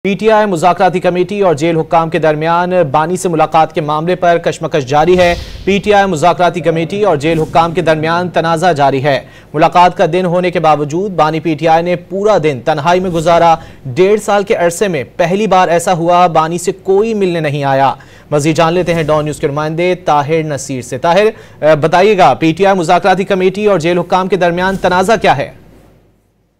PTI मुज़ाकराती committee और jail हुक्काम के दरमियान बानी से मुलाकात के मामले पर कशमकश जारी है। पीटीआई मुज़ाकराती कमेटी और जेल हुक्काम के दरमियान तनाज़ा जारी है। मुलाकात का दिन होने के बावजूद बानी पीटीआई ने पूरा दिन तन्हाई में गुजारा। 1.5 साल के अरसे में पहली बार ऐसा हुआ, बानी से कोई मिलने नहीं आया। मज़ीद जान लेते हैं डॉन न्यूज़ के नुमाइंदे ताहिर नसीर से। ताहिर, बताइएगा, पीटीआई मुज़ाकराती कमेटी और जेल हुक्काम के दरमियान तनाज़ा क्या है?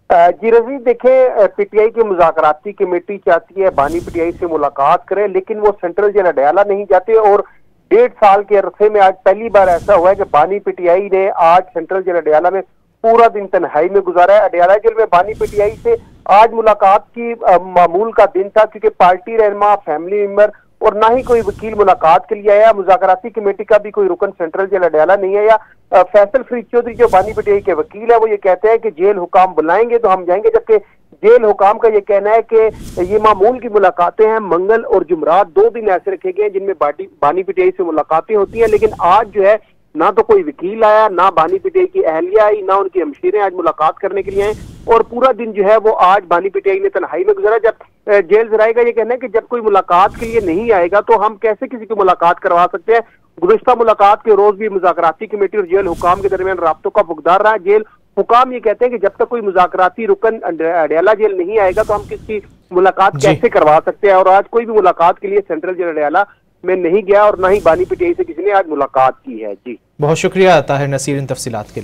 जी रजी, देखें, पीटीआई की मुज़ाकराती कमेटी चाहती है बानी पीटीआई से मुलाकात करे, लेकिन वो सेंट्रल जेल अडयाला नहीं जाते। और 1.5 साल के अरसे में आज पहली बार ऐसा हुआ है कि बानी पीटीआई ने आज सेंट्रल जेल अडयाला में पूरा दिन तन्हाई में गुजारा है। अडयाला जेल में बानी पीटीआई से आज मुलाकात की मामूल का दिन था, क्योंकि पार्टी रहनुमा, फैमिली मेंबर और ना ही कोई वकील मुलाकात के लिए आया। मुज़ाकराती कमेटी का भी कोई रुकन सेंट्रल जेल अडयाला नहीं आया। फैसल फरीद चौधरी जो बानी पीटीआई के वकील है, वो ये कहते हैं कि जेल हुकाम बुलाएंगे तो हम जाएंगे, जबकि जेल हुकाम का ये कहना है कि ये मामूल की मुलाकातें हैं। मंगल और जुमरात 2 दिन ऐसे रखे गए हैं जिनमें बानी पीटीआई से मुलाकातें होती हैं, लेकिन आज जो है ना तो कोई वकील आया, ना बानी पीटीआई की अहलिया आई, ना उनकी हमशीरें आज मुलाकात करने के लिए आए। और पूरा दिन जो है वो आज बानी पीटीआई ने तन्हाई में गुजारा। जब जेल जराए का ये कहना है कि जब कोई मुलाकात के लिए नहीं आएगा तो हम कैसे किसी की मुलाकात करवा सकते हैं। गुज़िश्ता मुलाकात के रोज भी मुज़ाकराती कमेटी और जेल हुकाम के दरमियान राब्तों का फुकदार रहा। जेल हुकाम ये कहते हैं कि जब तक कोई मुज़ाकराती रुकन अडयाला जेल नहीं आएगा तो हम किसी मुलाकात कैसे करवा सकते हैं। और आज कोई भी मुलाकात के लिए सेंट्रल जेल अडयाला में नहीं गया और ना ही बानी पीटीआई से किसी ने आज मुलाकात की है। जी, बहुत शुक्रिया ताहिर नसीर इन तफसीलात के लिए।